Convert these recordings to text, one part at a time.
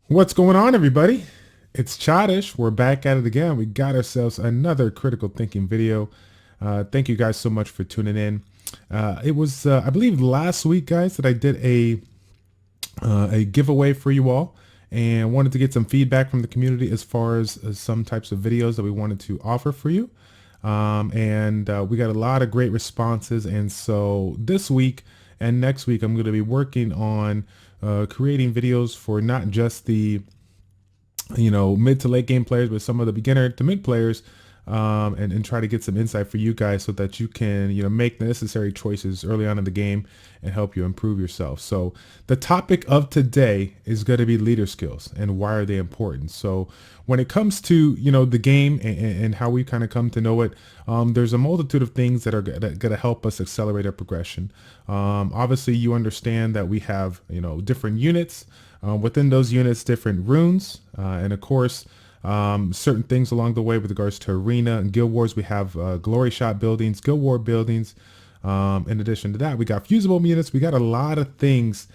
What's going on, everybody? It's Childish. We're back at it again. We got ourselves another critical thinking video. Thank you guys so much for tuning in. It was, I believe, last week, guys, that I did a giveaway for you all, and wanted to get some feedback from the community as far as some types of videos that we wanted to offer for you. And we got a lot of great responses. And so this week and next week, I'm going to be working on creating videos for not just the mid to late game players, but some of the beginner to mid players, and try to get some insight for you guys so that you can make the necessary choices early on in the game and help you improve yourself. So the topic of today is going to be leader skills and why are they important. So when it comes to the game and how we kind of come to know it, there's a multitude of things that are going to help us accelerate our progression. Obviously, you understand that we have different units. Within those units, different runes, and of course, certain things along the way with regards to arena and guild wars. We have glory shot buildings, guild war buildings. In addition to that, we got fusible units. We got a lot of things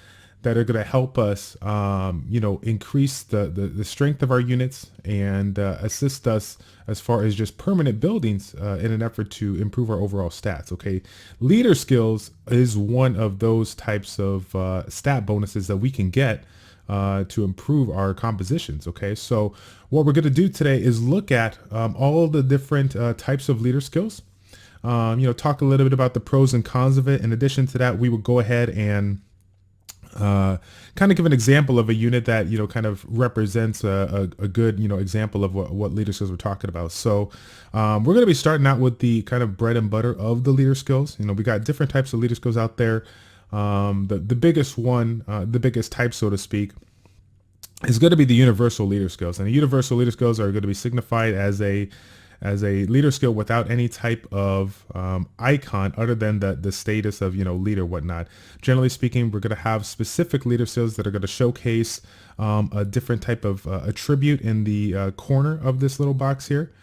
that are going to help us, increase the strength of our units and assist us as far as just permanent buildings in an effort to improve our overall stats. Okay, leader skills is one of those types of stat bonuses that we can get to improve our compositions. Okay, so what we're going to do today is look at all the different types of leader skills. Talk a little bit about the pros and cons of it. In addition to that, we will go ahead and kind of give an example of a unit that kind of represents a good example of what leader skills we're talking about. So we're going to be starting out with the kind of bread and butter of the leader skills. We got different types of leader skills out there. The biggest one, the biggest type, so to speak, is going to be the universal leader skills. And the universal leader skills are going to be signified as a leader skill without any type of icon other than the status of leader, whatnot. Generally speaking, we're going to have specific leader skills that are going to showcase a different type of attribute in the corner of this little box here.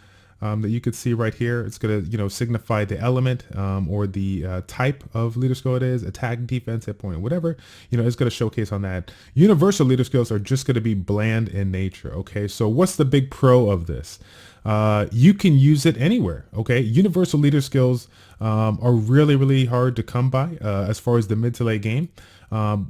That you could see right here. It's going to, signify the element or the type of leader skill it is, attack, defense, hit point, whatever, it's going to showcase on that. Universal leader skills are just going to be bland in nature. Okay, so what's the big pro of this? You can use it anywhere. Okay, universal leader skills are really, really hard to come by as far as the mid to late game.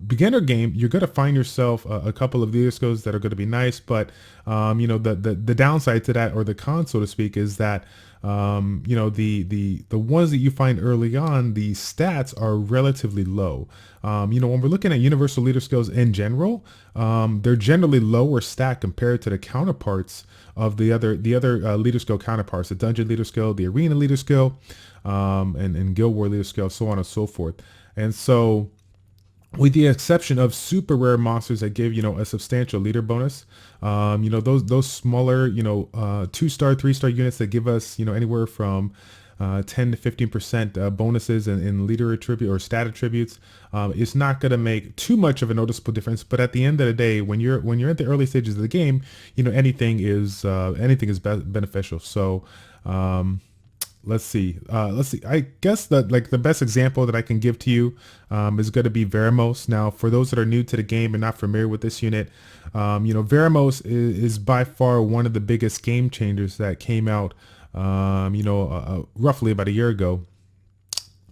Beginner game, you're going to find yourself a couple of leader skills that are going to be nice, but the downside to that, or the con, so to speak, is that the ones that you find early on, the stats are relatively low. When we're looking at universal leader skills in general, they're generally lower stat compared to the counterparts of the other leader skill counterparts, the dungeon leader skill, the arena leader skill, and guild war leader skill, so on and so forth. And so, with the exception of super rare monsters that give a substantial leader bonus, those smaller 2-star, 3-star units that give us anywhere from 10 to 15% bonuses in leader attribute or stat attributes, it's not going to make too much of a noticeable difference. But at the end of the day, when you're at the early stages of the game, anything is beneficial. So let's see. I guess that the best example that I can give to you is going to be Veramos. Now, for those that are new to the game and not familiar with this unit, Veramos is by far one of the biggest game changers that came out, roughly about a year ago.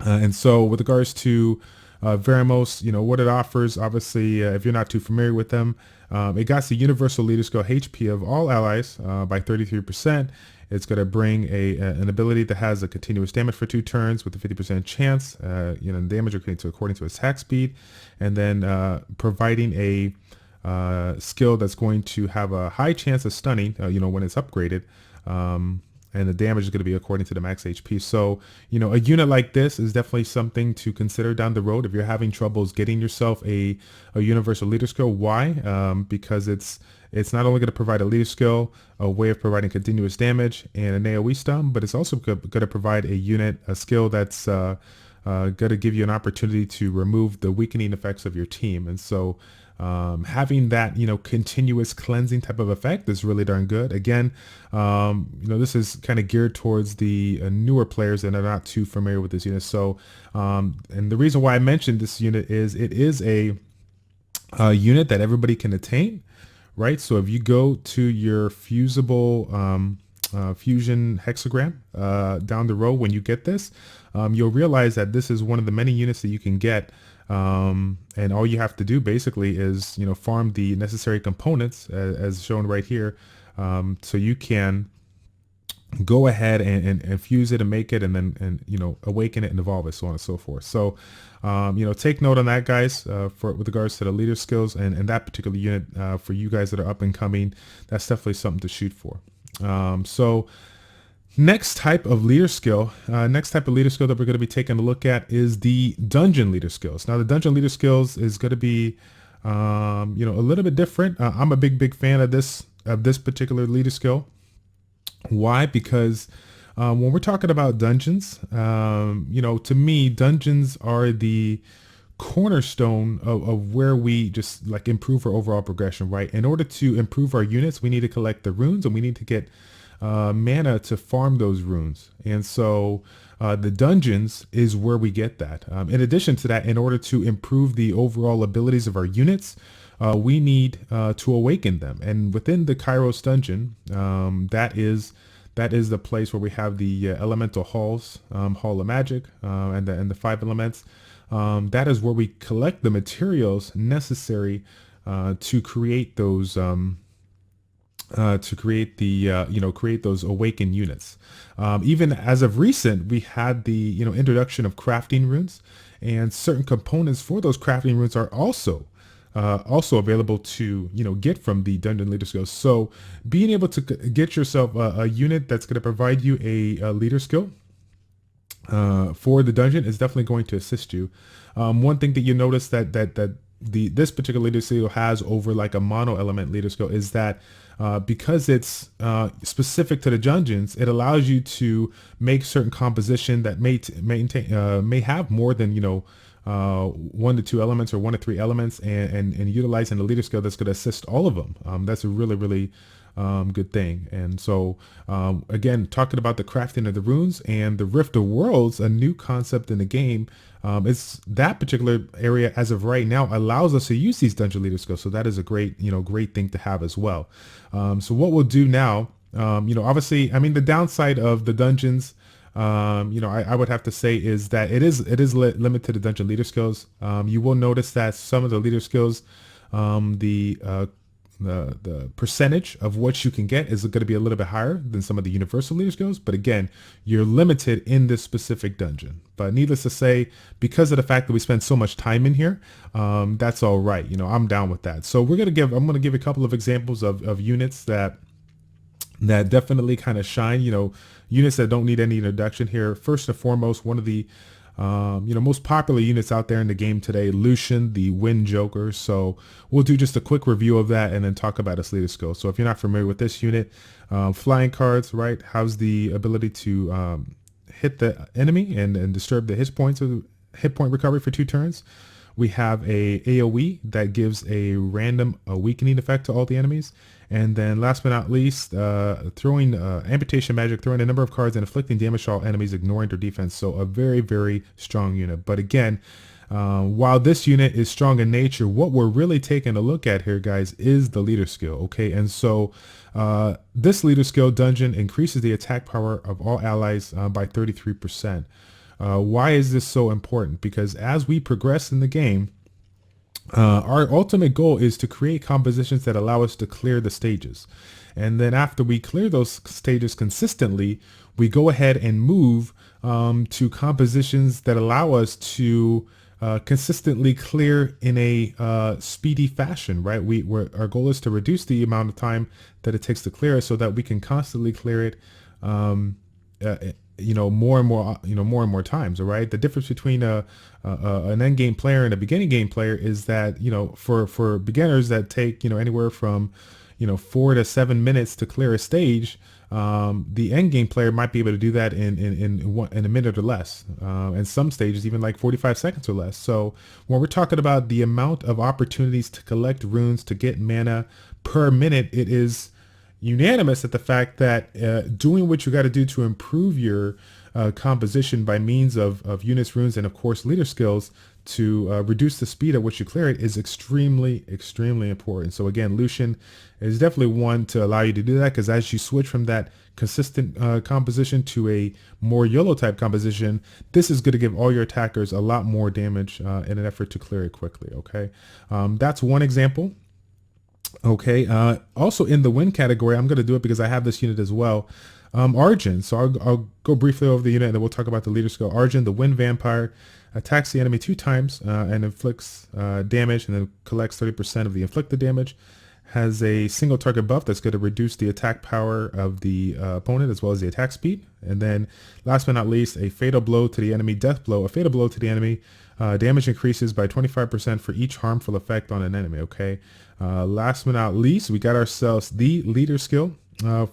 And so with regards to Veramos, what it offers, obviously, if you're not too familiar with them, it got the universal leader skill HP of all allies by 33%. It's going to bring an ability that has a continuous damage for 2 turns with a 50% chance, damage according to attack speed, and then providing a skill that's going to have a high chance of stunning, when it's upgraded. And the damage is going to be according to the max HP. So, a unit like this is definitely something to consider down the road if you're having troubles getting yourself a universal leader skill. Why? Because it's not only going to provide a leader skill, a way of providing continuous damage and an AoE stun, but it's also going to provide a skill that's going to give you an opportunity to remove the weakening effects of your team. And so having that continuous cleansing type of effect is really darn good. Again, this is kind of geared towards the newer players that are not too familiar with this unit. So and the reason why I mentioned this unit is it is a unit that everybody can attain, right? So if you go to your fusible fusion hexagram down the row, when you get this, you'll realize that this is one of the many units that you can get. And all you have to do basically is, farm the necessary components as shown right here. So you can go ahead and fuse it and make it, and then awaken it and evolve it, so on and so forth. So take note on that, guys, with regards to the leader skills and that particular unit. For you guys that are up and coming, that's definitely something to shoot for. So next type of leader skill that we're going to be taking a look at is the dungeon leader skills. Now the dungeon leader skills is going to be a little bit different. I'm a big fan of this particular leader skill. Why? Because when we're talking about dungeons, to me, dungeons are the cornerstone of where we just like improve our overall progression, right? In order to improve our units, we need to collect the runes, and we need to get mana to farm those runes. And so the dungeons is where we get that. In addition to that, in order to improve the overall abilities of our units, we need to awaken them. And within the Kairos dungeon, that is the place where we have the elemental halls, Hall of Magic, and the 5 elements. That is where we collect the materials necessary to create those create those awakened units. Even as of recent, we had the introduction of crafting runes, and certain components for those crafting runes are also available to get from the dungeon leader skills. So being able to get yourself a unit that's going to provide you a leader skill for the dungeon is definitely going to assist you. One thing that you notice that this particular leader skill has over like a mono element leader skill is that because it's specific to the dungeons, it allows you to make certain composition that may have more than 1 to 2 elements or 1 to 3 elements, and utilizing the leader skill that's going to assist all of them. That's a really good thing. And so again, talking about the crafting of the runes and the Rift of Worlds, a new concept in the game. It's that particular area as of right now allows us to use these dungeon leader skills. So that is a great thing to have as well. So what we'll do now, obviously, I mean, the downside of the dungeons, I would have to say is that it is limited to the dungeon leader skills. You will notice that some of the leader skills, the percentage of what you can get is going to be a little bit higher than some of the universal leader skills. But again, you're limited in this specific dungeon. But needless to say, because of the fact that we spend so much time in here, that's all right. I'm down with that. So I'm going to give a couple of examples of units that definitely kind of shine, units that don't need any introduction here. First and foremost, one of the most popular units out there in the game today, Lucian, the Wind Joker. So we'll do just a quick review of that and then talk about its leader skill. So if you're not familiar with this unit, flying cards, right, has the ability to hit the enemy and disturb the hit point recovery for 2 turns. We have a AoE that gives a random weakening effect to all the enemies. And then last but not least, throwing amputation magic, throwing a number of cards and inflicting damage to all enemies, ignoring their defense. So a very strong unit. But again, while this unit is strong in nature, what we're really taking a look at here, guys, is the leader skill. Okay, and so this leader skill dungeon increases the attack power of all allies by 33%. Why is this so important? Because as we progress in the game, our ultimate goal is to create compositions that allow us to clear the stages. And then after we clear those stages consistently, we go ahead and move to compositions that allow us to consistently clear in a speedy fashion, right? Our goal is to reduce the amount of time that it takes to clear it so that we can constantly clear it more and more times. All right. The difference between an end game player and a beginning game player is that, for beginners that take, anywhere from, 4 to 7 minutes to clear a stage, the end game player might be able to do that in a minute or less. And some stages even like 45 seconds or less. So when we're talking about the amount of opportunities to collect runes to get mana per minute, it is unanimous at the fact that doing what you got to do to improve your composition by means of units, runes, and of course leader skills to reduce the speed at which you clear it is extremely important. So again, Lucian is definitely one to allow you to do that, because as you switch from that consistent composition to a more YOLO type composition, this is going to give all your attackers a lot more damage in an effort to clear it quickly. Okay, that's one example. Okay, also in the win category, I'm going to do it because I have this unit as well. Arjun. So I'll go briefly over the unit and then we'll talk about the leader skill. Arjun, the wind vampire, attacks the enemy 2 times and inflicts damage, and then collects 30% of the inflicted damage. Has a single target buff that's going to reduce the attack power of the opponent as well as the attack speed. And then last but not least, a fatal blow to the enemy, death blow. A fatal blow to the enemy, damage increases by 25% for each harmful effect on an enemy. Okay. Last but not least, we got ourselves the leader skill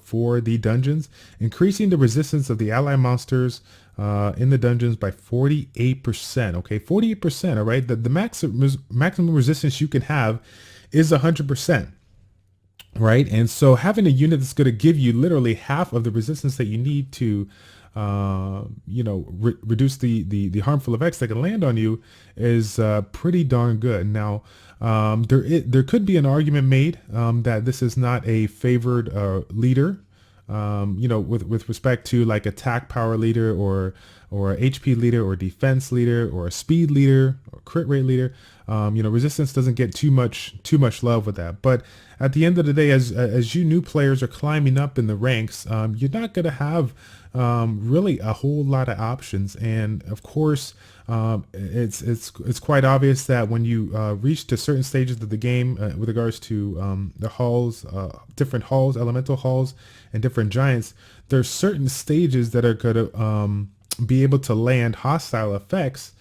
for the dungeons, increasing the resistance of the ally monsters in the dungeons by 48%. Okay, 48%. All right, the maximum resistance you can have is 100%. Right, and so having a unit that's going to give you literally half of the resistance that you need to reduce the harmful effects that can land on you is pretty darn good. Now, there could be an argument made that this is not a favored leader, with respect to like attack power leader or HP leader or defense leader or a speed leader or crit rate leader. Resistance doesn't get too much love with that. But at the end of the day, as you new players are climbing up in the ranks, you're not going to have really a whole lot of options. And of course, it's quite obvious that when you reach to certain stages of the game with regards to the halls, different halls, elemental halls, and different giants, there's certain stages that are going to be able to land hostile effects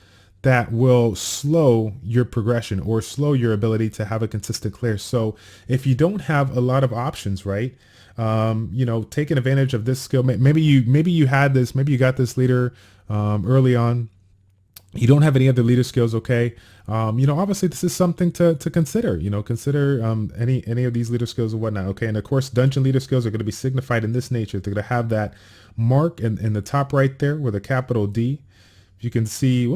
that will slow your progression or slow your ability to have a consistent clear. So if you don't have a lot of options, right, taking advantage of this skill, maybe you had this, maybe you got this leader early on, you don't have any other leader skills. Okay. Obviously this is something to consider, consider any of these leader skills or whatnot. Okay. And of course, dungeon leader skills are going to be signified in this nature. They're going to have that mark in the top right there with a capital D. You can see,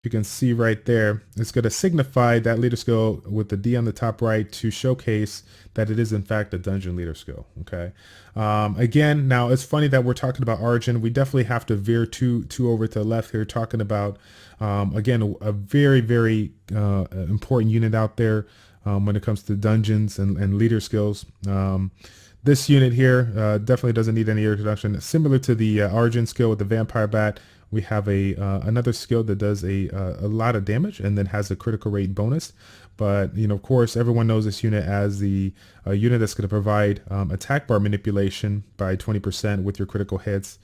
you can see right there, it's going to signify that leader skill with the D on the top right to showcase that it is in fact a dungeon leader skill. Okay. Again, now it's funny that we're talking about Arjun. We definitely have to veer two over to the left here, talking about again a very important unit out there when it comes to dungeons and leader skills. This unit here definitely doesn't need any introduction. Similar to the Arjun skill with the vampire bat, we have another skill that does a lot of damage and then has a critical rate bonus. But of course, everyone knows this unit as the unit that's going to provide attack bar manipulation by 20% with your critical hits.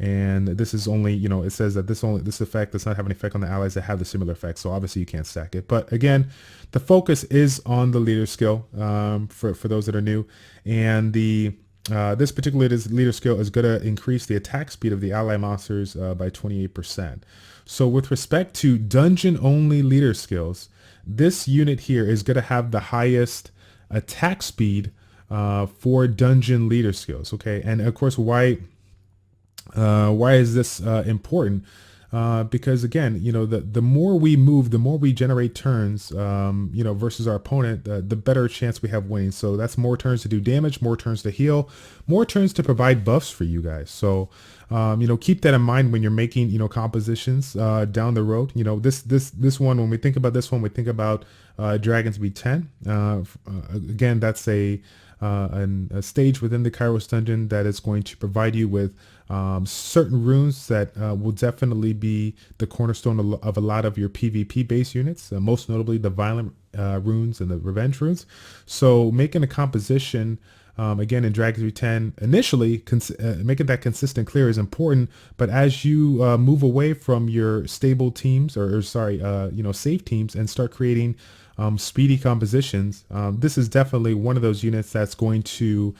And this is only, it says that this effect does not have an effect on the allies that have the similar effect. So obviously you can't stack it. But again, the focus is on the leader skill for those that are new. And this particular leader skill is going to increase the attack speed of the ally monsters by 28%. So with respect to dungeon only leader skills, this unit here is going to have the highest attack speed for dungeon leader skills. Okay. And of course, why is this important? Because again, the more we move, the more we generate turns, versus our opponent, the better chance we have winning. So that's more turns to do damage, more turns to heal, more turns to provide buffs for you guys. So, keep that in mind when you're making, compositions down the road. This one, when we think about this one, we think about Dragons Beat 10. Again, that's a stage within the Kairos dungeon that is going to provide you with certain runes that will definitely be the cornerstone of a lot of your PvP based units, most notably the violent runes and the revenge runes. So making a composition again in Dragons Beat 10 initially, making that consistent clear is important, but as you move away from your stable teams or safe teams and start creating speedy compositions, this is definitely one of those units that's going to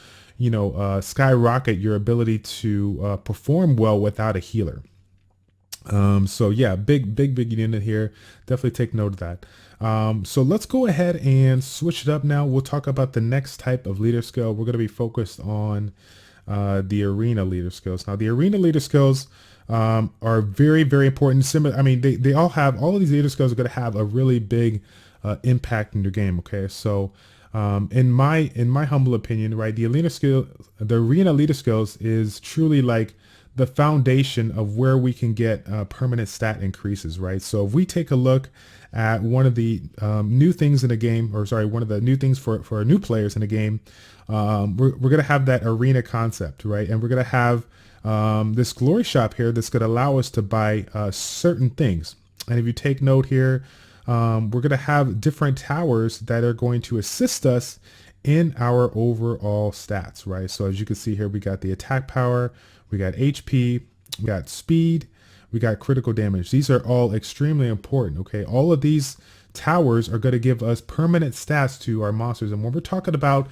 skyrocket your ability to perform well without a healer. So yeah, big unit here. Definitely take note of that. So let's go ahead and switch it up now. We'll talk about the next type of leader skill. We're going to be focused on the arena leader skills. Now the arena leader skills, are very, very important. Similar, I mean, they all have, all of these leader skills are going to have a really big impact in your game. Okay, so in my humble opinion, right, the arena leader skills is truly like the foundation of where we can get permanent stat increases, right? So if we take a look at one of the new things in the game, or sorry, one of the new things for new players in the game, we're going to have that arena concept, right? And we're going to have this glory shop here that's going to allow us to buy certain things. And if you take note here, we're going to have different towers that are going to assist us in our overall stats, right? So as you can see here, we got the attack power, we got HP, we got speed, we got critical damage. These are all extremely important, okay? All of these towers are going to give us permanent stats to our monsters. And when we're talking about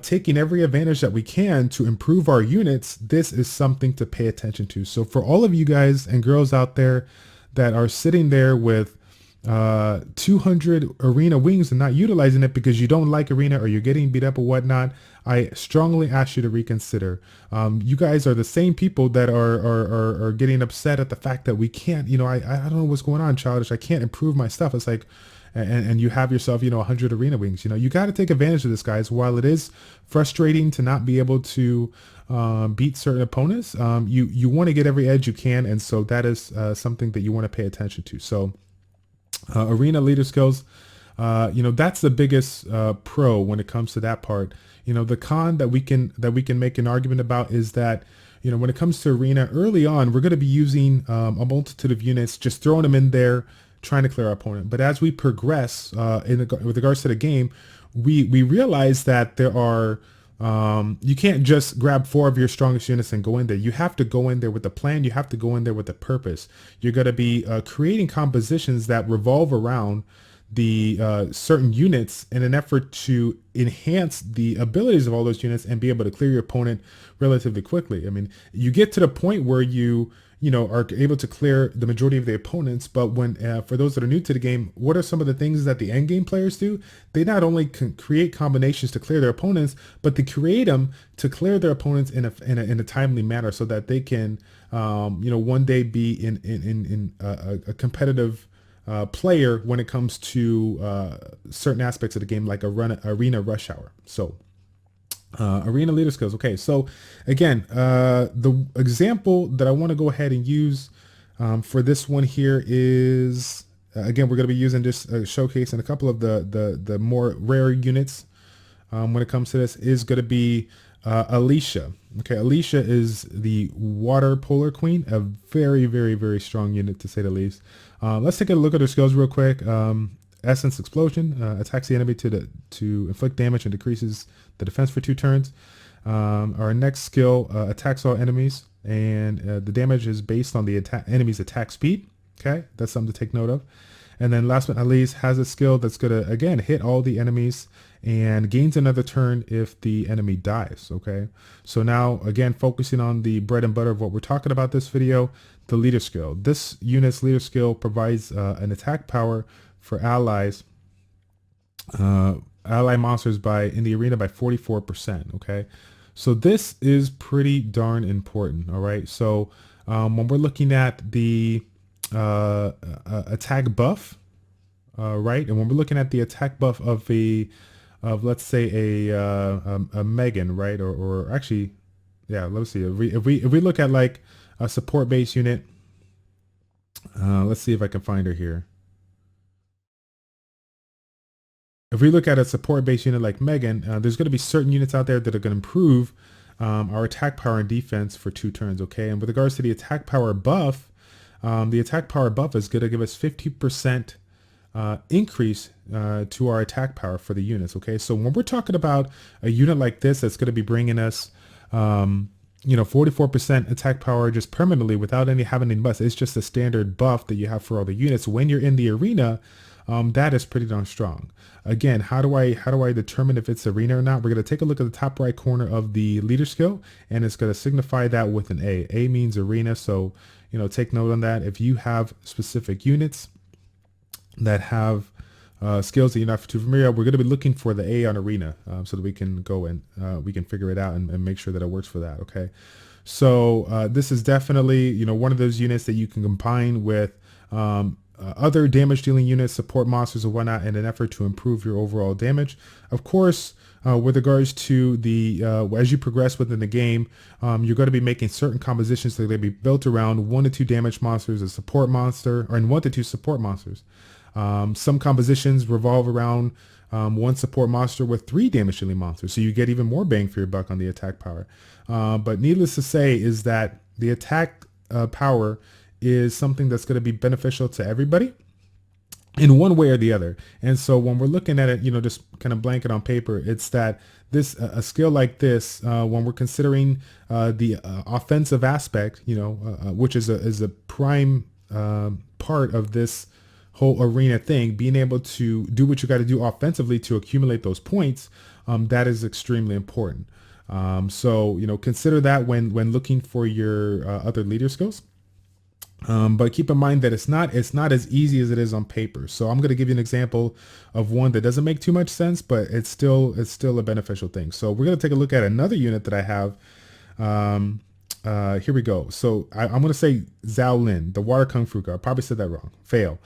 taking every advantage that we can to improve our units, this is something to pay attention to. So for all of you guys and girls out there that are sitting there with 200 arena wings and not utilizing it because you don't like arena or you're getting beat up or whatnot, I strongly ask you to reconsider. You guys are the same people that are getting upset at the fact that we can't, I don't know what's going on, Childish. I can't improve my stuff. It's like, and you have yourself, 100 arena wings. You got to take advantage of this, guys. While it is frustrating to not be able to beat certain opponents, you want to get every edge you can, and so that is something that you want to pay attention to. So arena leader skills, that's the biggest pro when it comes to that part. The con that we can make an argument about is that when it comes to arena early on, we're going to be using a multitude of units, just throwing them in there, trying to clear our opponent. But as we progress with regards to the game, we realize that there are you can't just grab 4 of your strongest units and go in there. You have to go in there with a plan. You have to go in there with a purpose. You're going to be creating compositions that revolve around the certain units in an effort to enhance the abilities of all those units and be able to clear your opponent relatively quickly. I mean, you get to the point where you are able to clear the majority of the opponents. But when for those that are new to the game, what are some of the things that the end game players do? They not only can create combinations to clear their opponents, but they create them to clear their opponents in a timely manner, so that they can one day be in a competitive player when it comes to certain aspects of the game, like arena rush hour. So arena leader skills. Okay, so again, the example that I want to go ahead and use for this one here is, again, we're going to be using just showcasing a couple of the more rare units when it comes to this, is going to be Alicia. Okay, Alicia is the water polar queen, a very, very, very strong unit to say the least. Let's take a look at her skills real quick. Essence Explosion attacks the enemy to inflict damage and decreases the defense for 2 turns. Our next skill attacks all enemies, and the damage is based on the enemy's attack speed. Okay, that's something to take note of. And then last but not least, has a skill that's going to, again, hit all the enemies and gains another turn if the enemy dies. Okay, so now, again, focusing on the bread and butter of what we're talking about this video, the leader skill. This unit's leader skill provides an attack power for allies, ally monsters in the arena by 44%. Okay, so this is pretty darn important. All right, so when we're looking at the attack buff, right, and when we're looking at the attack buff of let's say a Megan, right, or actually, yeah, let's see, if we look at like a support base unit, let's see if I can find her here. If we look at a support base unit like Megan, there's going to be certain units out there that are going to improve our attack power and defense for 2 turns. Okay, and with regards to the attack power buff, the attack power buff is going to give us 50% increase to our attack power for the units. Okay, so when we're talking about a unit like this that's going to be bringing us 44% attack power just permanently without having any buffs, it's just a standard buff that you have for all the units when you're in the arena. That is pretty darn strong. Again, how do I determine if it's arena or not? We're going to take a look at the top right corner of the leader skill, and it's going to signify that with an A. A means arena, so take note on that. If you have specific units that have skills that you're not too familiar with, we're going to be looking for the A on arena, so that we can go and we can figure it out and make sure that it works for that. Okay, So this is definitely, you know, one of those units that you can combine with other damage dealing units, support monsters and whatnot in an effort to improve your overall damage. Of course, with regards to the as you progress within the game, you're going to be making certain compositions that are going to be built around 1 to 2 damage monsters, a support monster, or in 1 to 2 support monsters. Some compositions revolve around 1 support monster with 3 damage dealing monsters, so you get even more bang for your buck on the attack power. But needless to say is that the attack power is something that's going to be beneficial to everybody in one way or the other. And so when we're looking at it, you know, just kind of blanket on paper, it's that this a skill like this, when we're considering the offensive aspect, you know, which is a prime part of this whole arena thing, being able to do what you got to do offensively to accumulate those points, that is extremely important. So, you know, consider that when looking for your other leader skills. But keep in mind that it's not as easy as it is on paper. So I'm going to give you an example of one that doesn't make too much sense, but it's still a beneficial thing. So we're going to take a look at another unit that I have. Here we go. So I'm going to say Zhao Lin, the water kung fu guy. I probably said that wrong. Fail.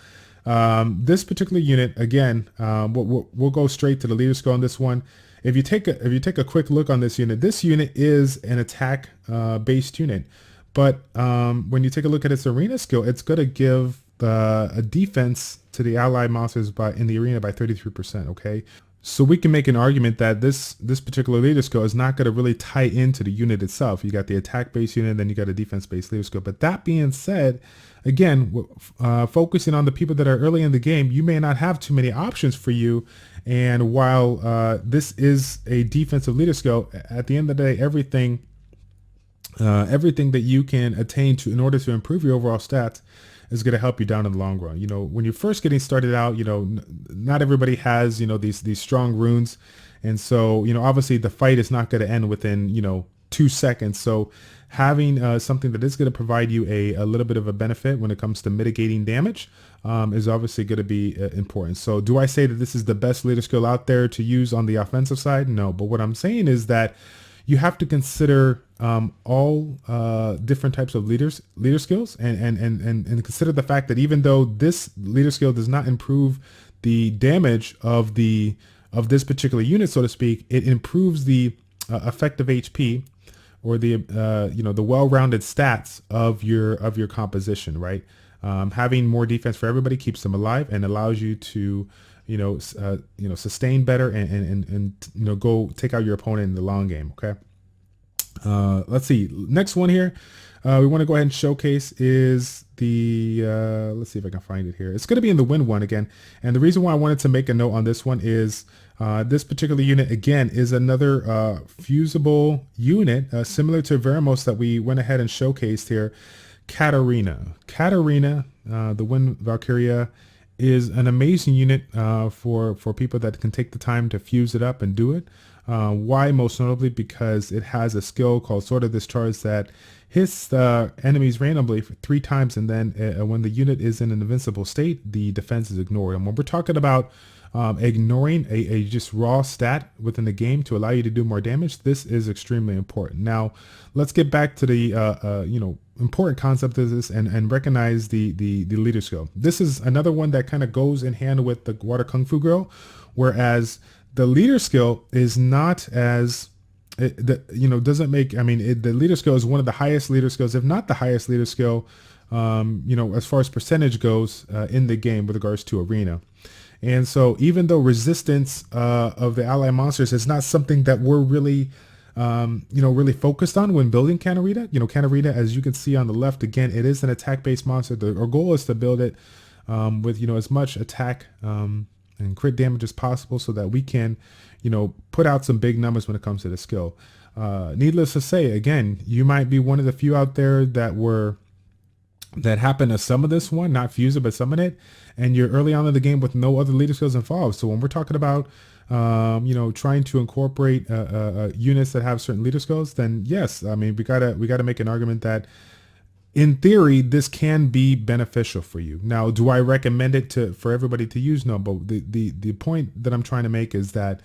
This particular unit, again, we'll go straight to the leader skill on this one. If you take a quick look on this unit is an attack based unit. But when you take a look at its arena skill, it's going to give a defense to the allied monsters in the arena by 33%. Okay, so we can make an argument that this particular leader skill is not going to really tie into the unit itself. You got the attack based unit, then you got a defense based leader skill. But that being said, again, focusing on the people that are early in the game, you may not have too many options for you. And while this is a defensive leader skill, at the end of the day, everything that you can attain in order to improve your overall stats is going to help you down in the long run. You know, when you're first getting started out, you know, not everybody has, you know, these strong runes. And so, you know, obviously the fight is not going to end within, you know, 2 seconds. So having something that is going to provide you a little bit of a benefit when it comes to mitigating damage is obviously going to be important. So do I say that this is the best leader skill out there to use on the offensive side? No, but what I'm saying is that you have to consider all different types of leader skills and consider the fact that even though this leader skill does not improve the damage of this particular unit, so to speak, it improves the effective HP or the you know, the well-rounded stats of your composition, right? Having more defense for everybody keeps them alive and allows you to sustain better and you know, go take out your opponent in the long game. Okay. Let's see. Next one here, we want to go ahead and showcase is the, let's see if I can find it here. It's going to be in the win one again. And the reason why I wanted to make a note on this one is this particular unit, again, is another fusible unit similar to Veramos that we went ahead and showcased here. Katarina, the Wind Valkyria, is an amazing unit for people that can take the time to fuse it up and do it. Why? Most notably because it has a skill called Sword of Discharge that hits enemies randomly 3 times, and then when the unit is in an invincible state, the defense is ignored. And when we're talking about ignoring a just raw stat within the game to allow you to do more damage, this is extremely important. Now, let's get back to the you know, important concept of this and recognize the leader skill. This is another one that kind of goes in hand with the Water Kung Fu Girl, whereas the leader skill is not as doesn't make, I mean, the leader skill is one of the highest leader skills, if not the highest leader skill, you know, as far as percentage goes in the game with regards to arena. And so even though resistance of the ally monsters is not something that we're really, really focused on when building Katarina, Katarina, as you can see on the left, again, it is an attack-based monster. Our goal is to build it with, as much attack and crit damage as possible so that we can, put out some big numbers when it comes to the skill. Needless to say, again, you might be one of the few out there that happen to summon this one, not fuse it, but summon it, and you're early on in the game with no other leader skills involved. So when we're talking about, trying to incorporate units that have certain leader skills, then yes, I mean, we gotta make an argument that in theory, this can be beneficial for you. Now, do I recommend it for everybody to use? No, but the point that I'm trying to make is that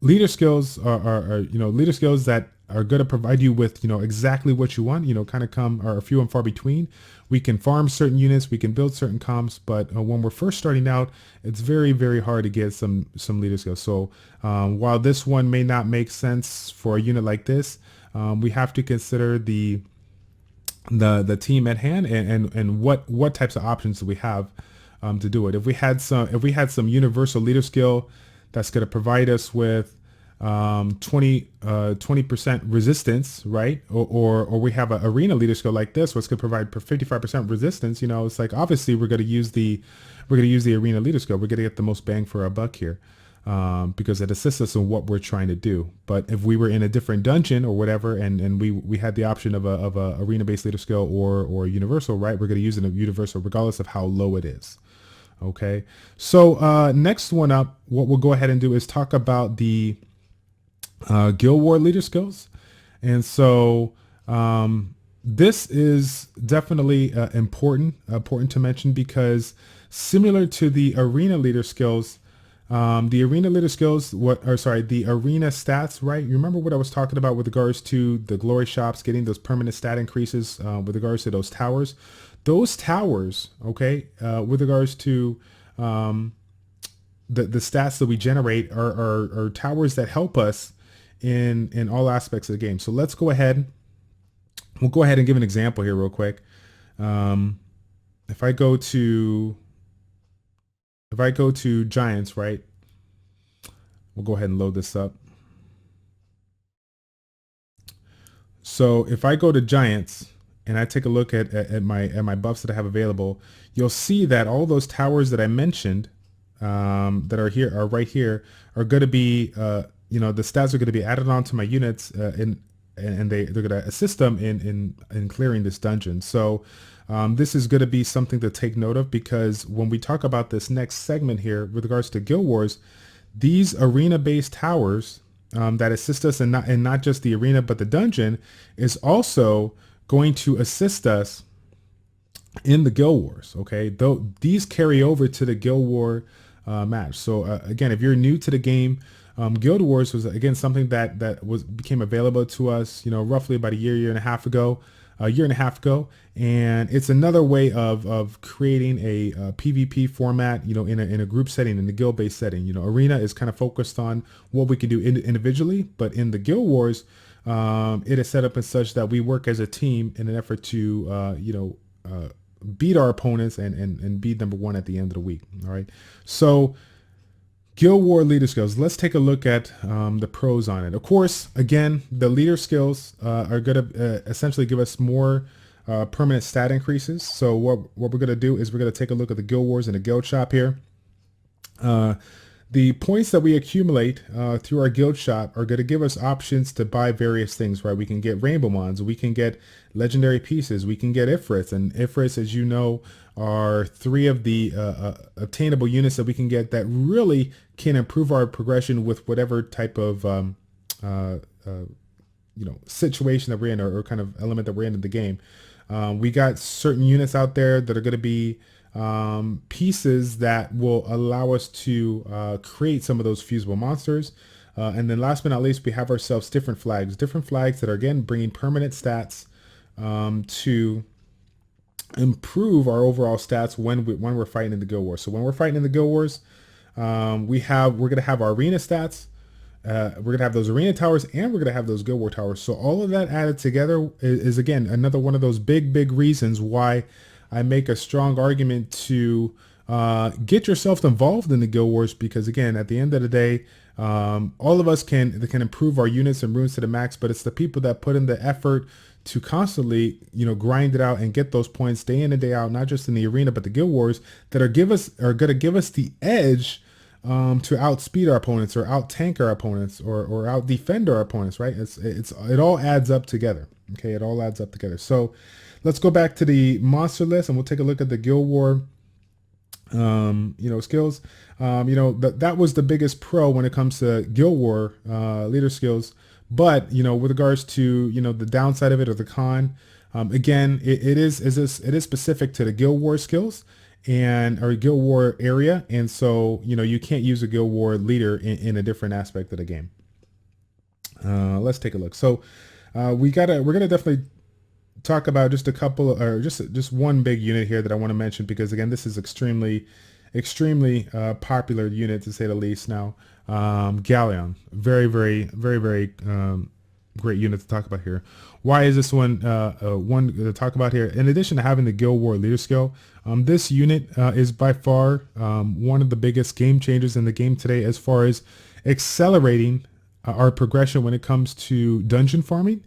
leader skills are leader skills that are going to provide you with, exactly what you want, kind of are few and far between. We can farm certain units, we can build certain comps, but when we're first starting out, it's very, very hard to get some leader skills. So while this one may not make sense for a unit like this, we have to consider the team at hand and what types of options do we have to do it. If we had some universal leader skill that's going to provide us with 20% resistance, right? Or we have an arena leader skill like this, which could provide 55% resistance. It's like obviously we're going to use the arena leader skill. We're going to get the most bang for our buck here. Because it assists us in what we're trying to do. But if we were in a different dungeon or whatever, and we had the option of a arena-based leader skill or universal, right? We're going to use it in universal regardless of how low it is. Okay. So next one up, what we'll go ahead and do is talk about the Guild War leader skills. And so this is definitely important to mention because similar to the arena leader skills, the arena leader skills, the arena stats, right? You remember what I was talking about with regards to the glory shops, getting those permanent stat increases with regards to those towers. Those towers, okay, with regards to the stats that we generate are towers that help us in all aspects of the game. So let's go ahead. We'll go ahead and give an example here real quick. If I go to Giants, right? We'll go ahead and load this up. So if I go to Giants and I take a look at my buffs that I have available, you'll see that all those towers that I mentioned that are right here are going to be, the stats are going to be added on to my units and they're going to assist them in clearing this dungeon. So this is going to be something to take note of, because when we talk about this next segment here with regards to Guild Wars, these arena-based towers that assist us in not just the arena but the dungeon is also going to assist us in the Guild Wars. Okay, though these carry over to the Guild War match. So again, if you're new to the game, Guild Wars was again something that became available to us, roughly about a year and a half ago. And it's another way of creating a PvP format, in a group setting, in the guild-based setting. Arena is kind of focused on what we can do individually, but in the Guild Wars, it is set up as such that we work as a team in an effort to, beat our opponents and be number one at the end of the week. All right, so Guild War leader skills. Let's take a look at the pros on it. Of course, again, the leader skills are going to essentially give us more permanent stat increases. So what we're going to do is we're going to take a look at the Guild Wars and the guild shop here. The points that we accumulate through our guild shop are going to give us options to buy various things, right? We can get rainbow mons, we can get legendary pieces, we can get Ifrits, and Ifrits, as you know, are 3 of the obtainable units that we can get that really can improve our progression with whatever type of situation that we're in, or kind of element that we're in the game. We got certain units out there that are going to be pieces that will allow us to create some of those fusible monsters. And then last but not least, we have ourselves different flags that are again bringing permanent stats to improve our overall stats when we're fighting in the Guild Wars. So when we're fighting in the Guild Wars, we're going to have our arena stats. We're going to have those arena towers, and we're going to have those Guild War towers. So all of that added together is again another one of those big reasons why I make a strong argument to get yourself involved in the Guild Wars, because again, at the end of the day, all of us can improve our units and runes to the max, but it's the people that put in the effort to constantly, grind it out and get those points day in and day out, not just in the arena, but the Guild Wars, that are going to give us the edge to outspeed our opponents, or out tank our opponents, or out defend our opponents, right? It all adds up together. Okay, it all adds up together. So let's go back to the monster list and we'll take a look at the Guild War skills. That was the biggest pro when it comes to Guild War leader skills. But with regards to the downside of it, or the con, again, it is specific to the Guild War skills or Guild War area, and so you can't use a Guild War leader in a different aspect of the game. Let's take a look. So we're gonna definitely talk about just a couple, or just one big unit here that I want to mention, because again, this is extremely popular unit, to say the least. Now, Galleon, very great unit to talk about here. Why is this one one to talk about here? In addition to having the Guild War leader skill, this unit is by far one of the biggest game changers in the game today, as far as accelerating our progression when it comes to dungeon farming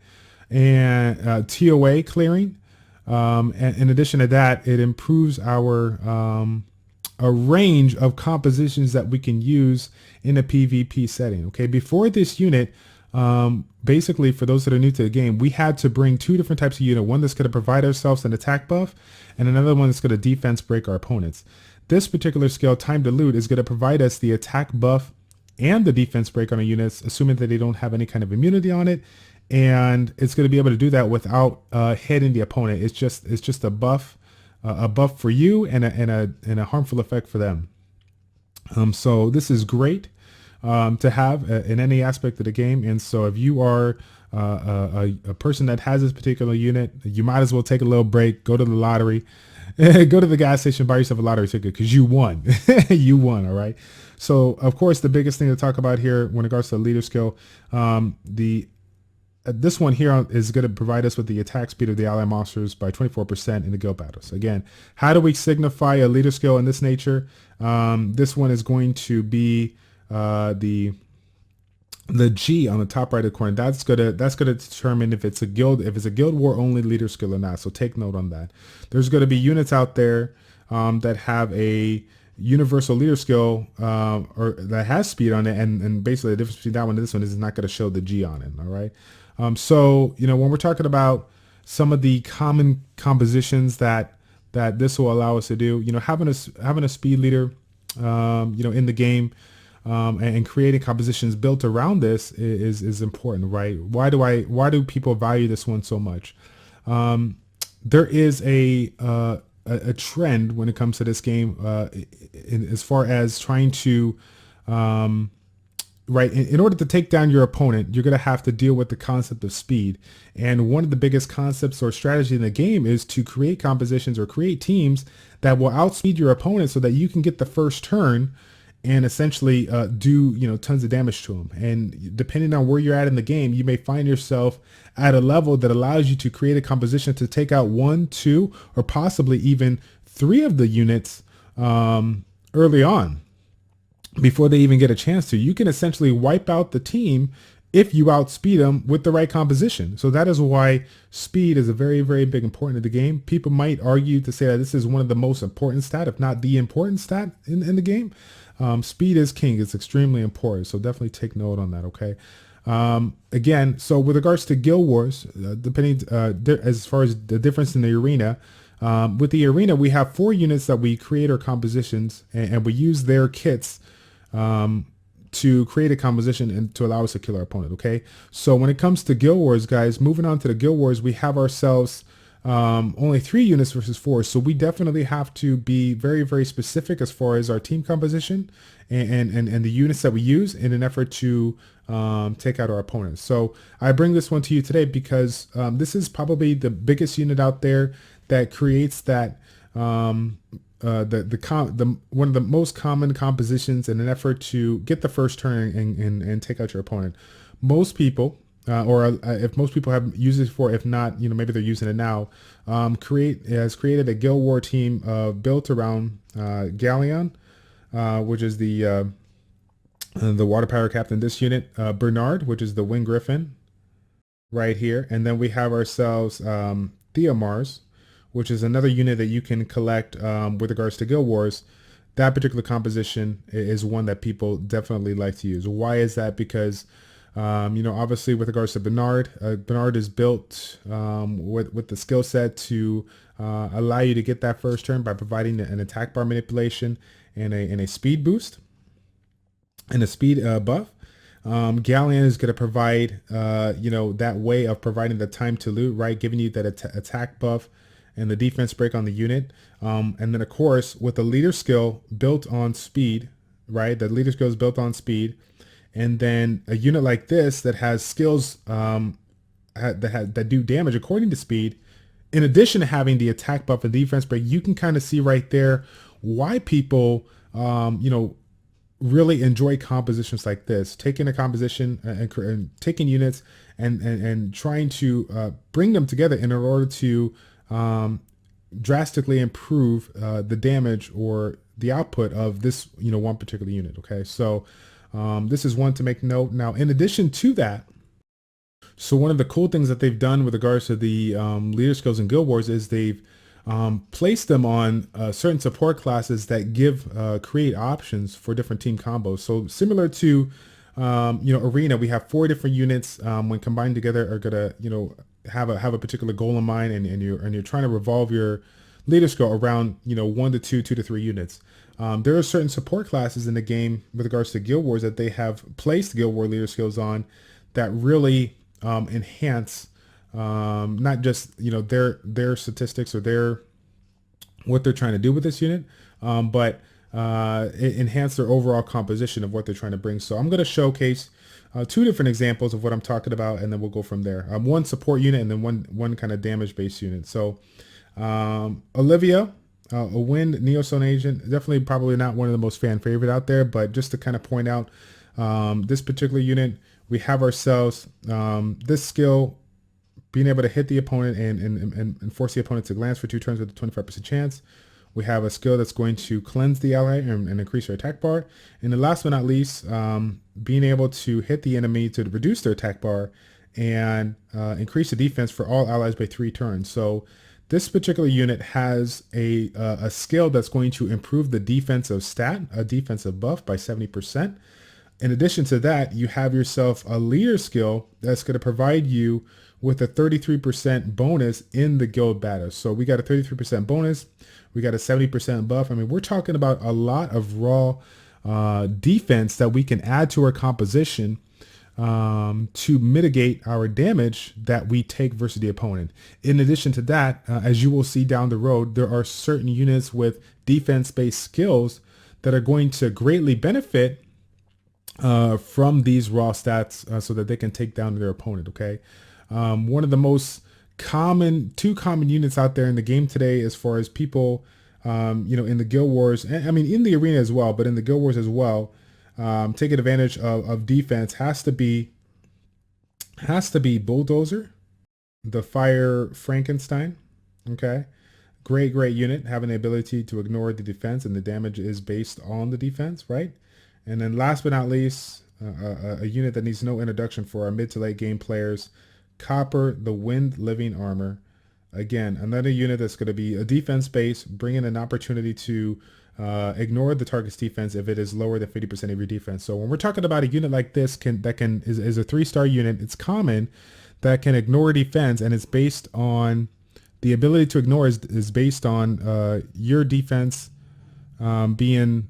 and TOA clearing. And in addition to that, it improves our a range of compositions that we can use in a PvP setting. Okay, before this unit, basically, for those that are new to the game, we had to bring two different types of unit. One that's going to provide ourselves an attack buff, and another one that's going to defense break our opponents. This particular skill, Time to Loot, is going to provide us the attack buff and the defense break on our units, assuming that they don't have any kind of immunity on it. And it's going to be able to do that without hitting the opponent. It's just a buff for you, and a harmful effect for them. So this is great to have in any aspect of the game. And so if you are a person that has this particular unit, you might as well take a little break, go to the lottery, go to the gas station, buy yourself a lottery ticket, because you won. You won. All right. So of course, the biggest thing to talk about here when it regards to the leader skill, this one here is going to provide us with the attack speed of the ally monsters by 24% in the guild battles. Again, how do we signify a leader skill in this nature? This one is going to be the G on the top right of the corner. That's gonna determine if it's a guild war only leader skill or not. So take note on that. There's going to be units out there that have a universal leader skill or that has speed on it, and basically the difference between that one and this one is it's not going to show the G on it. All right. So when we're talking about some of the common compositions that this will allow us to do, having a speed leader in the game, and creating compositions built around this is important, right? Why do people value this one so much? There is a trend when it comes to this game, as far as trying to, right, in order to take down your opponent, you're going to have to deal with the concept of speed. And one of the biggest concepts or strategy in the game is to create compositions or create teams that will outspeed your opponent so that you can get the first turn and essentially do tons of damage to them. And depending on where you're at in the game, you may find yourself at a level that allows you to create a composition to take out 1, 2, or possibly even 3 of the units early on, before they even get a chance to. You can essentially wipe out the team if you outspeed them with the right composition. So that is why speed is a very big important in the game. People might argue to say that this is one of the most important stat, if not the important stat in the game. Speed is king. It's extremely important. So definitely take note on that. Okay. Again, so with regards to guild wars, depending as far as the difference in the arena, with the arena, we have 4 units that we create our compositions, and we use their kits to create a composition and to allow us to kill our opponent. Okay. So when it comes to guild wars, guys, moving on to the guild wars, we have ourselves only 3 units versus 4. So we definitely have to be very specific as far as our team composition and the units that we use in an effort to take out our opponents. So I bring this one to you today because this is probably the biggest unit out there that creates that one of the most common compositions in an effort to get the first turn and take out your opponent. Most people, or if most people have used it before, if not, maybe they're using it now, has created a guild war team built around Galleon, which is the water power captain. This unit, Bernard, which is the Wind Griffin, right here, and then we have ourselves Theomars, which is another unit that you can collect with regards to guild wars. That particular composition is one that people definitely like to use. Why is that? Because obviously with regards to Bernard, Bernard is built with the skill set to allow you to get that first turn by providing an attack bar manipulation and a speed boost and a speed buff. Galleon is going to provide that way of providing the time to loot, right, giving you that attack buff and the defense break on the unit. And then of course with the leader skill built on speed, right, the leader skill is built on speed, and then a unit like this that has skills that do damage according to speed, in addition to having the attack buff and defense break, you can kind of see right there why people, really enjoy compositions like this, taking a composition and taking units and trying to bring them together in order to drastically improve the damage or the output of this, one particular unit. Okay, so this is one to make note. Now, in addition to that, so one of the cool things that they've done with regards to the leader skills in Guild Wars is they've placed them on certain support classes that create options for different team combos. So similar to Arena, we have 4 different units when combined together are gonna have a particular goal in mind, and you're trying to revolve your leader skill around 1 to 2, 2 to 3 units. There are certain support classes in the game with regards to Guild Wars that they have placed Guild War leader skills on that really enhance not just their statistics or what they're trying to do with this unit, but enhance their overall composition of what they're trying to bring. So I'm going to showcase 2 different examples of what I'm talking about, and then we'll go from there. One support unit and then one kind of damage based unit. So Olivia, a wind Neosone agent, definitely probably not one of the most fan favorite out there, but just to kind of point out this particular unit, we have ourselves this skill being able to hit the opponent and force the opponent to glance for 2 turns with a 25% chance. We have a skill that's going to cleanse the ally and increase their attack bar. And then last but not least, being able to hit the enemy to reduce their attack bar and increase the defense for all allies by 3 turns. So this particular unit has a skill that's going to improve the defensive stat, a defensive buff by 70%. In addition to that, you have yourself a leader skill that's going to provide you with a 33% bonus in the guild battle. So we got a 33% bonus. We got a 70% buff. I mean, we're talking about a lot of raw defense that we can add to our composition to mitigate our damage that we take versus the opponent. In addition to that, as you will see down the road, there are certain units with defense-based skills that are going to greatly benefit from these raw stats so that they can take down their opponent. Okay, one of the most two common units out there in the game today, as far as people in the Guild Wars, and I mean in the arena as well, but in the Guild Wars as well, taking advantage of defense has to be Bulldozer, the Fire Frankenstein. Okay, great unit, having the ability to ignore the defense, and the damage is based on the defense, right? And then last but not least, a unit that needs no introduction for our mid to late game players, Copper, the Wind Living Armor. Again, another unit that's going to be a defense base, bringing an opportunity to ignore the target's defense if it is lower than 50% of your defense. So when we're talking about a unit like this is a 3-star unit, it's common, that can ignore defense, and it's based on the ability to ignore is based on your defense being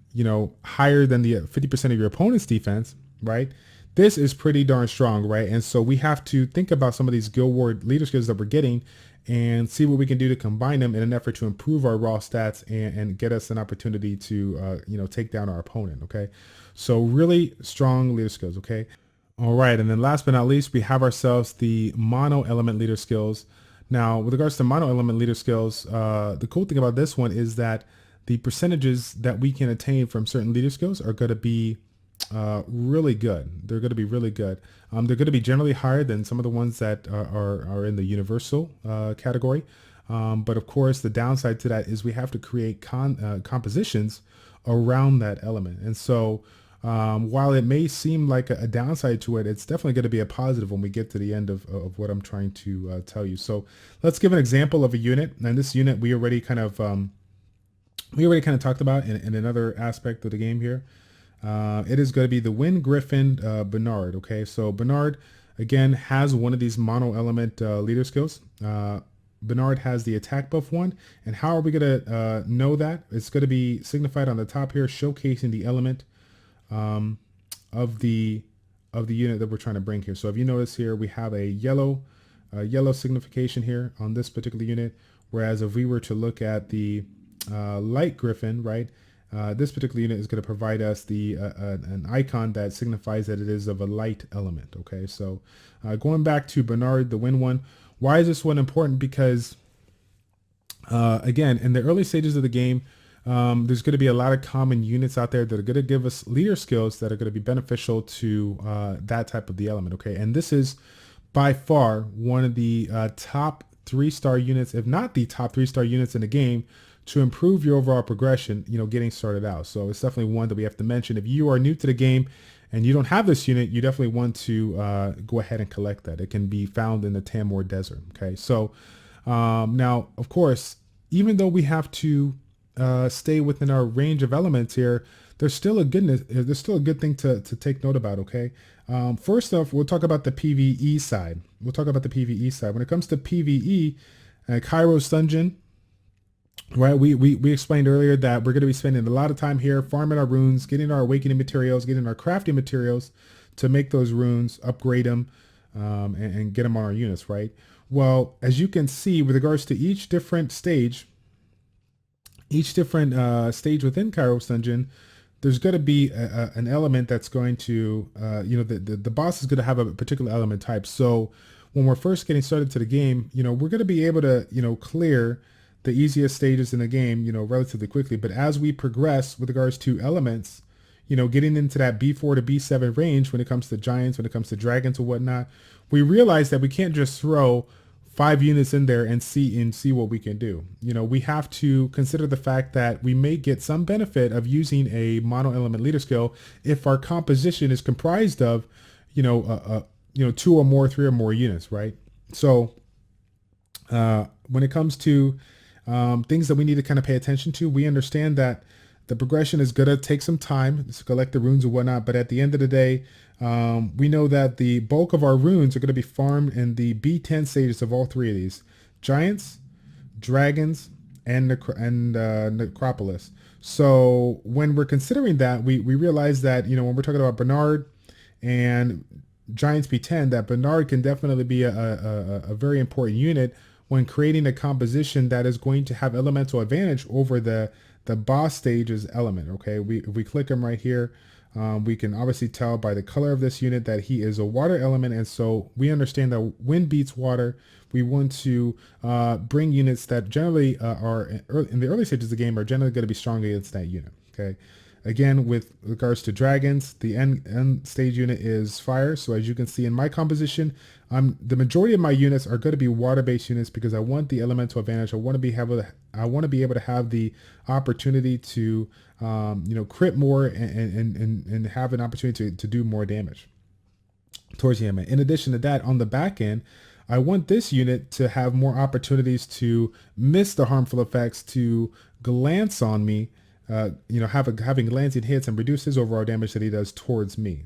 higher than the 50% of your opponent's defense, right? This is pretty darn strong, right? And so we have to think about some of these Guild War leader skills that we're getting and see what we can do to combine them in an effort to improve our raw stats and get us an opportunity to take down our opponent. Okay, so really strong leader skills. Okay, all right, and then last but not least, we have ourselves the mono element leader skills. Now, with regards to mono element leader skills, the cool thing about this one is that the percentages that we can attain from certain leader skills are going to be really good. They're going to be really good. They're going to be generally higher than some of the ones that are in the universal category. But of course, the downside to that is we have to create compositions around that element. And so while it may seem like a downside to it, it's definitely going to be a positive when we get to the end of what I'm trying to tell you. So let's give an example of a unit. And this unit we already kind of talked about in another aspect of the game here. It is going to be the Wind Griffin Bernard. Okay, so Bernard again has one of these mono element leader skills. Bernard has the attack buff one, and how are we going to know that? It's going to be signified on the top here, showcasing the element of the unit that we're trying to bring here. So if you notice here, we have a yellow signification here on this particular unit, whereas if we were to look at the light griffin, right, This particular unit is going to provide us an icon that signifies that it is of a light element. Okay, so going back to Bernard, the wind one, why is this one important? Because again, in the early stages of the game, there's going to be a lot of common units out there that are going to give us leader skills that are going to be beneficial to that type of the element. Okay, and this is by far one of the top 3-star units, if not the top 3-star units in the game, to improve your overall progression, getting started out. So it's definitely one that we have to mention. If you are new to the game and you don't have this unit, you definitely want to go ahead and collect that. It can be found in the Tamor Desert. Okay, so now, of course, even though we have to stay within our range of elements here, there's still a good thing to take note about. Okay, first off, we'll talk about the PvE side. When it comes to PvE, Kairos Dungeon, right? We explained earlier that we're going to be spending a lot of time here farming our runes, getting our awakening materials, getting our crafting materials to make those runes, upgrade them, and get them on our units, right? Well, as you can see, with regards to each different stage within Kairos Dungeon, there's going to be an element that's going to, the boss is going to have a particular element type. So when we're first getting started to the game, we're going to be able to, clear the easiest stages in the game, relatively quickly. But as we progress with regards to elements, getting into that B4 to B7 range when it comes to giants, when it comes to dragons or whatnot, we realize that we can't just throw 5 units in there and see what we can do. We have to consider the fact that we may get some benefit of using a mono element leader skill if our composition is comprised of, 2 or more, 3 or more units, right? So when it comes to things that we need to kind of pay attention to, we understand that the progression is going to take some time to collect the runes and whatnot, but at the end of the day, we know that the bulk of our runes are going to be farmed in the B10 stages of all 3 of these: giants, dragons, and necropolis. So when we're considering that, we realize that, when we're talking about Bernard and giants B10, that Bernard can definitely be a very important unit when creating a composition that is going to have elemental advantage over the boss stage's element. Okay, if we click him right here, we can obviously tell by the color of this unit that he is a water element, and so we understand that wind beats water. We want to bring units that generally are in the early stages of the game are generally going to be strong against that unit. Okay, again, with regards to dragons, the end stage unit is fire. So as you can see in my composition, the majority of my units are going to be water-based units because I want the elemental advantage. I want to be able to have the opportunity to crit more and have an opportunity to do more damage towards the enemy. In addition to that, on the back end, I want this unit to have more opportunities to miss the harmful effects, to glance on me, having glancing hits and reduce his overall damage that he does towards me.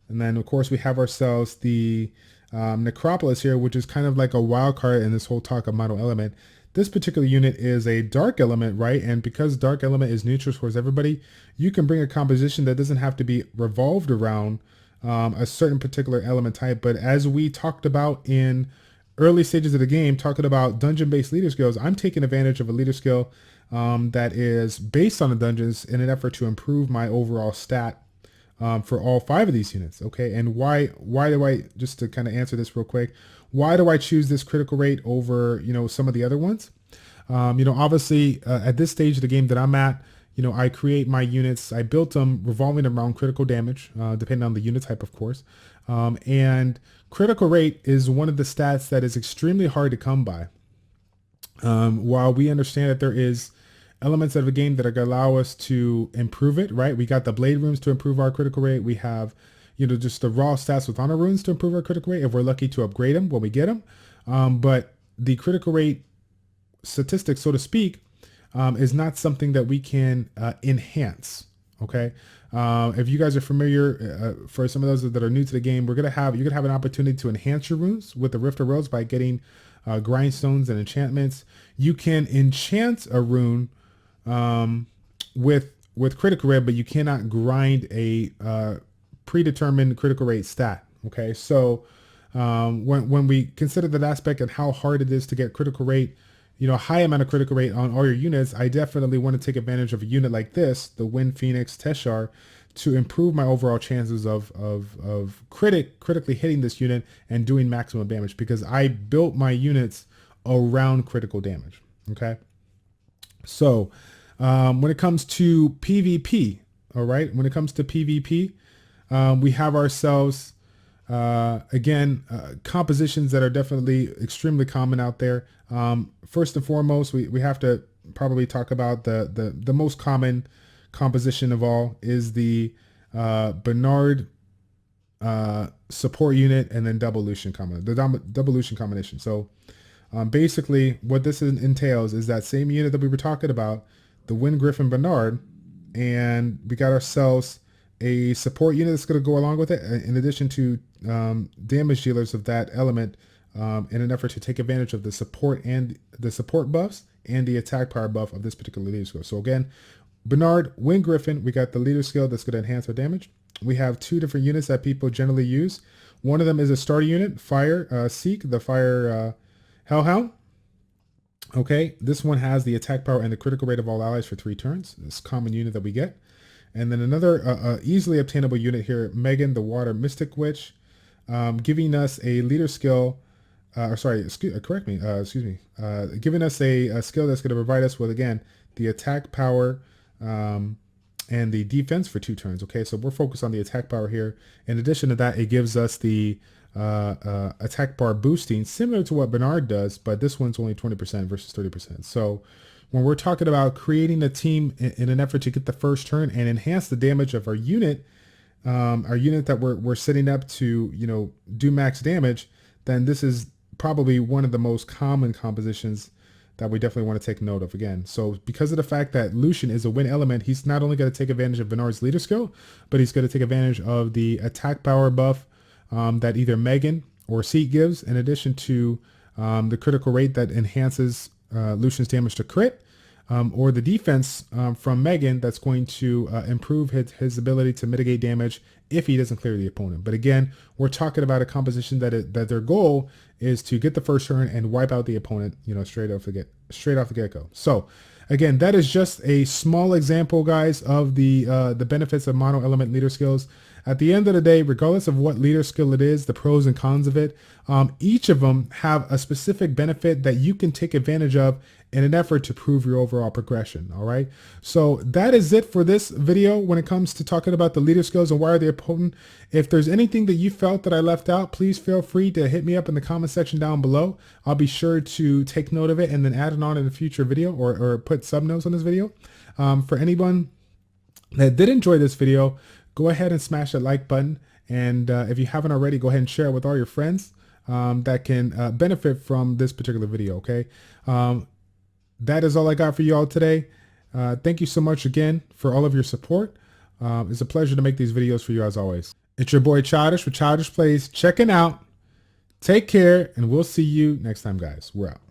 And then, of course, we have ourselves the Necropolis here, which is kind of like a wild card in this whole talk of mono element. This particular unit is a dark element, right? And because dark element is neutral towards everybody, you can bring a composition that doesn't have to be revolved around a certain particular element type. But as we talked about in early stages of the game, talking about dungeon-based leader skills, I'm taking advantage of a leader skill that is based on the dungeons in an effort to improve my overall stat for all 5 of these units. Okay, and why do I, just to kind of answer this real quick, why do I choose this critical rate over some of the other ones? Obviously at this stage of the game that I'm at, I create my units, I built them revolving around critical damage, depending on the unit type, of course, and critical rate is one of the stats that is extremely hard to come by. While we understand that there is elements of the game that are going to allow us to improve it, right? We got the blade runes to improve our critical rate. We have, just the raw stats with honor runes to improve our critical rate if we're lucky to upgrade them when we get them. But the critical rate statistics, so to speak, is not something that we can enhance. Okay. If you guys are familiar, for some of those that are new to the game, you're gonna have an opportunity to enhance your runes with the Rift of Roads by getting grindstones and enchantments. You can enchant a rune with critical rate, but you cannot grind a predetermined critical rate stat. Okay, so when we consider that aspect and how hard it is to get critical rate, high amount of critical rate on all your units, I definitely want to take advantage of a unit like this, the Wind Phoenix Teshar, to improve my overall chances of critically hitting this unit and doing maximum damage, because I built my units around critical damage. Okay, so when it comes to PvP, all right, when it comes to PvP, we have ourselves again compositions that are definitely extremely common out there. First and foremost, we have to probably talk about the most common composition of all is the Bernard support unit, and then double Lucian combination. So basically what this entails is that same unit that we were talking about, the Wind Griffin Bernard, and we got ourselves a support unit that's going to go along with it, in addition to damage dealers of that element, in an effort to take advantage of the support buffs and the attack power buff of this particular leader skill. So again, Bernard, Wind Griffin, we got the leader skill that's going to enhance our damage. We have two different units that people generally use. One of them is a starter unit, Fire Seek, the Fire Hellhound. Okay, this one has the attack power and the critical rate of all allies for 3 turns. This common unit that we get. And then another easily obtainable unit here, Megan, the Water Mystic Witch, giving us a leader skill, giving us a skill that's going to provide us with, again, the attack power and the defense for 2 turns. Okay, so we're focused on the attack power here. In addition to that, it gives us the attack bar boosting, similar to what Bernard does, but this one's only 20% versus 30%. So when we're talking about creating a team in an effort to get the first turn and enhance the damage of our unit that we're setting up to do max damage, then this is probably one of the most common compositions that we definitely want to take note of. Again, so because of the fact that Lucian is a wind element, he's not only going to take advantage of Bernard's leader skill, but he's going to take advantage of the attack power buff that either Megan or Seek gives, in addition to the critical rate that enhances Lucian's damage to crit, or the defense from Megan that's going to improve his ability to mitigate damage if he doesn't clear the opponent. But again, we're talking about a composition that their goal is to get the first turn and wipe out the opponent, straight off the get-go. So again, that is just a small example, guys, of the benefits of mono element leader skills. At the end of the day, regardless of what leader skill it is, the pros and cons of it, each of them have a specific benefit that you can take advantage of in an effort to prove your overall progression. All right. So that is it for this video when it comes to talking about the leader skills and why they're potent. If there's anything that you felt that I left out, please feel free to hit me up in the comment section down below. I'll be sure to take note of it and then add it on in a future video, or put sub notes on this video. For anyone that did enjoy this video, go ahead and smash that like button. And if you haven't already, go ahead and share it with all your friends that can benefit from this particular video. Okay. That is all I got for you all today. Thank you so much again for all of your support. It's a pleasure to make these videos for you as always. It's your boy Childish with ChildishPlays checking out. Take care, and we'll see you next time, guys. We're out.